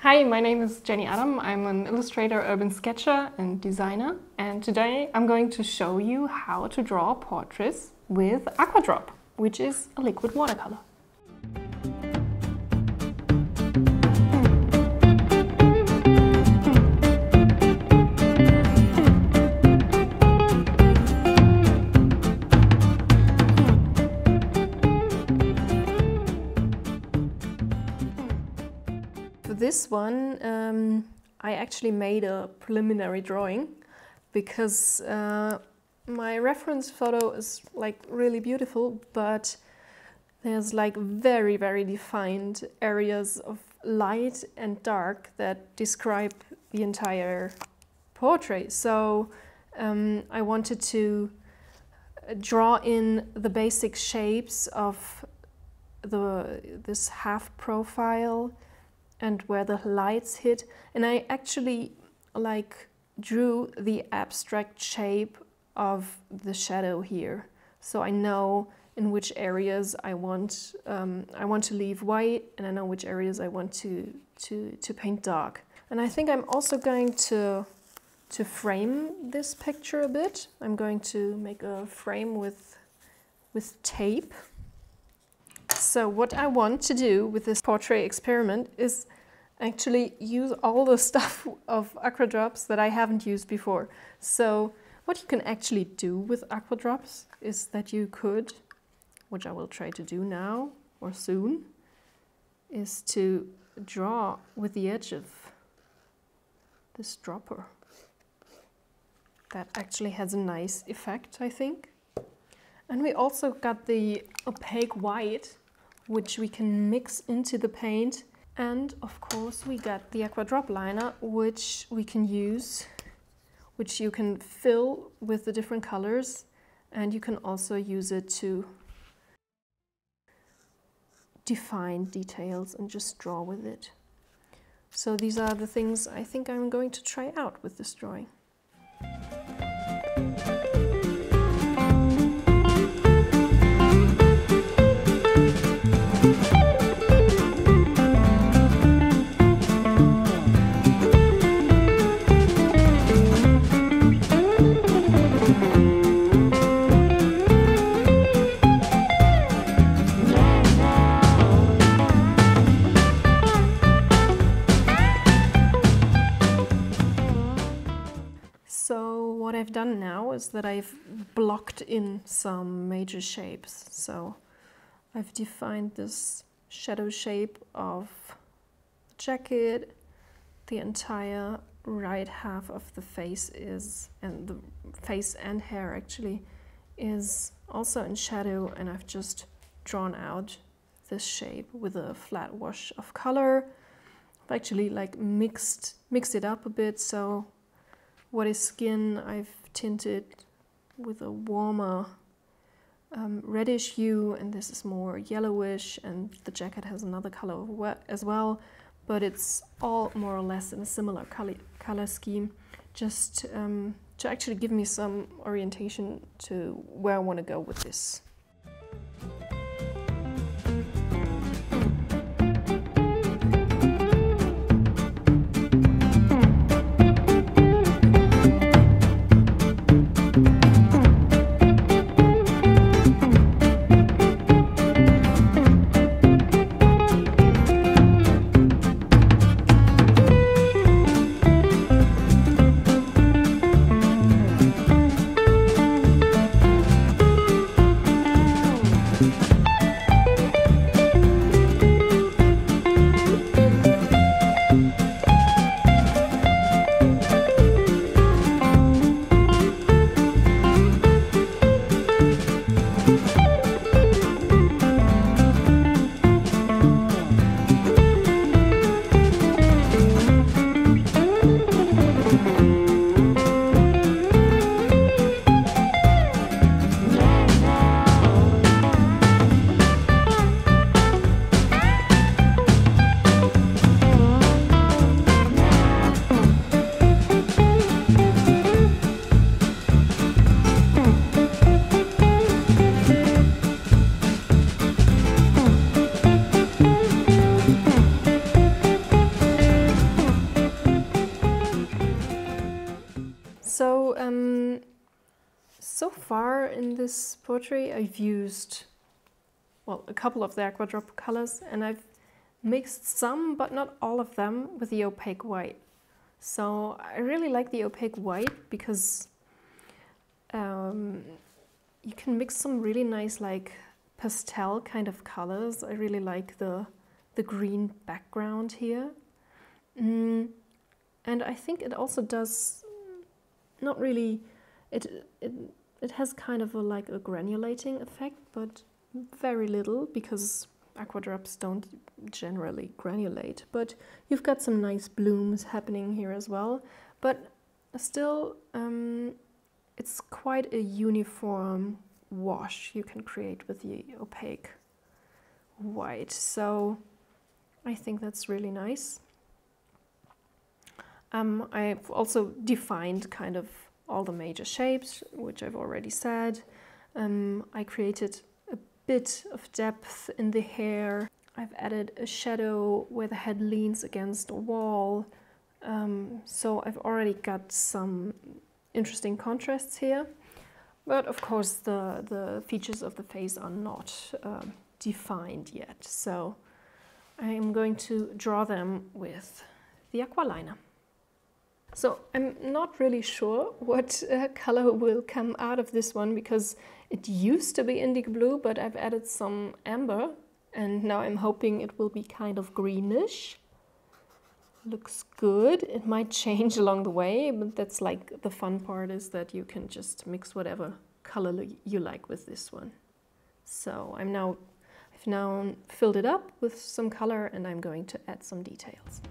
Hi, my name is Jenny Adam. I'm an illustrator, urban sketcher and designer, and today I'm going to show you how to draw portraits with Aqua Drop, which is a liquid watercolor. For this one, I actually made a preliminary drawing because my reference photo is like really beautiful, but there's like very defined areas of light and dark that describe the entire portrait. So I wanted to draw in the basic shapes of this half profile and where the lights hit, and I actually drew the abstract shape of the shadow here, so I know in which areas I want to leave white, and I know which areas I want to paint dark. And I think I'm also going to frame this picture a bit. I'm going to make a frame with tape. So what I want to do with this portrait experiment is actually use all the stuff of Aqua Drops that I haven't used before. So what you can actually do with Aqua Drops is that you could, which I will try to do now or soon, is to draw with the edge of this dropper. That actually has a nice effect, I think. And we also got the opaque white, which we can mix into the paint. And of course we got the Aqua Drop liner, which we can use, which you can fill with the different colors, and you can also use it to define details and just draw with it. So these are the things I think I'm going to try out with this drawing. So what I've done now is that I've blocked in some major shapes. So I've defined this shadow shape of the jacket. The entire right half of the face is, and the face and hair actually, is also in shadow, and I've just drawn out this shape with a flat wash of color. I've actually mixed it up a bit, so what is skin I've tinted with a warmer reddish hue, and this is more yellowish, and the jacket has another color as well, but it's all more or less in a similar color scheme, just to actually give me some orientation to where I want to go with this. So far in this portrait I've used, well, a couple of the Aqua Drop colors, and I've mixed some, but not all of them, with the opaque white. So I really like the opaque white because you can mix some really nice like pastel kind of colors. I really like the green background here. And I think it also does not really, it has kind of like a granulating effect, but very little, because Aqua Drops don't generally granulate. But you've got some nice blooms happening here as well. But still, it's quite a uniform wash you can create with the opaque white. So I think that's really nice. I've also defined kind of all the major shapes, which I've already said. I created a bit of depth in the hair. I've added a shadow where the head leans against a wall. So I've already got some interesting contrasts here. But of course the features of the face are not defined yet. So I'm going to draw them with the Aqua Liner. So I'm not really sure what color will come out of this one, because it used to be indigo blue, but I've added some amber, and now I'm hoping it will be kind of greenish. Looks good. It might change along the way, but that's like the fun part, is that you can just mix whatever color you like with this one. So I've now filled it up with some color, and I'm going to add some details.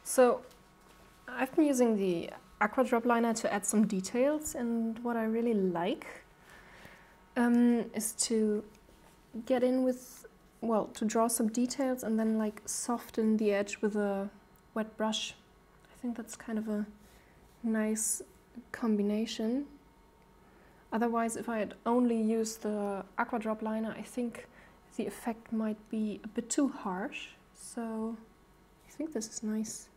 So I've been using the Aqua Drop liner to add some details, and what I really like is to get in with, well, to draw some details and then like soften the edge with a wet brush. I think that's kind of a nice combination. Otherwise, if I had only used the Aqua Drop liner, I think the effect might be a bit too harsh. So I think this is nice.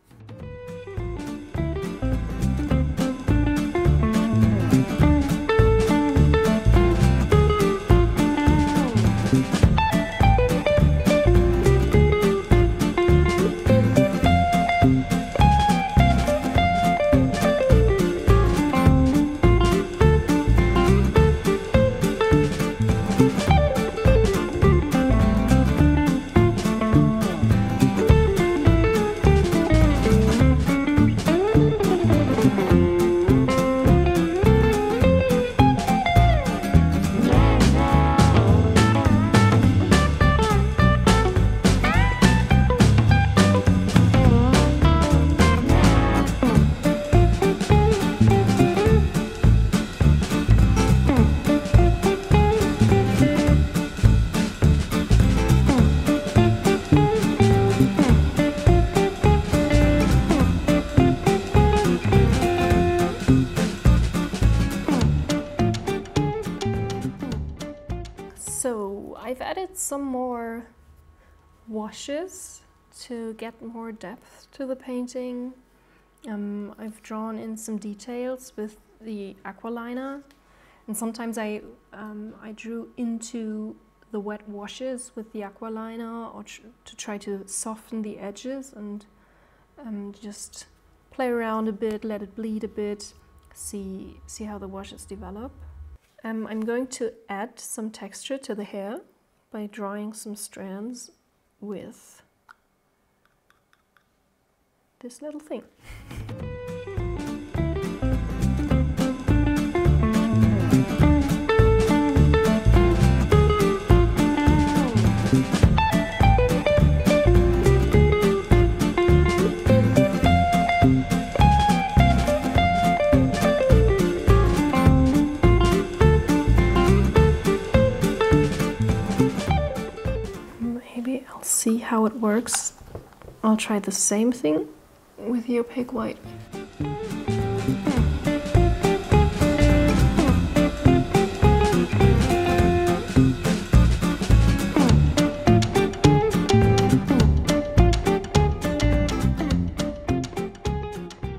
So I've added some more washes to get more depth to the painting. I've drawn in some details with the Aqua Liner, and sometimes I drew into the wet washes with the Aqua Liner, or to try to soften the edges and just play around a bit, let it bleed a bit, see how the washes develop. I'm going to add some texture to the hair by drawing some strands with this little thing. see how it works. I'll try the same thing with the opaque white.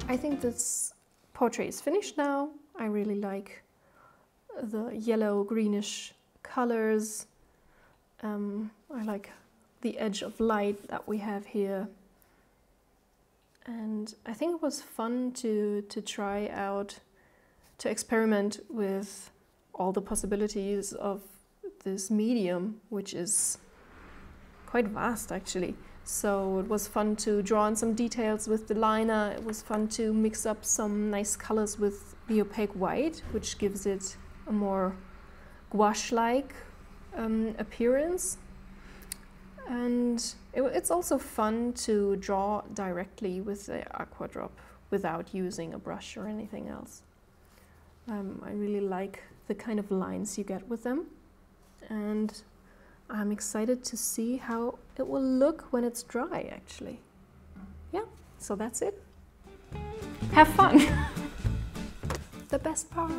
I think this portrait is finished now. I really like the yellow greenish colors. I like the edge of light that we have here. And I think it was fun to try out, to experiment with all the possibilities of this medium, which is quite vast actually. So it was fun to draw on some details with the liner. It was fun to mix up some nice colors with the opaque white, which gives it a more gouache-like appearance. And it's also fun to draw directly with the Aqua Drop without using a brush or anything else. I really like the kind of lines you get with them, and I'm excited to see how it will look when it's dry actually. Yeah, so that's it. Have fun! The best part!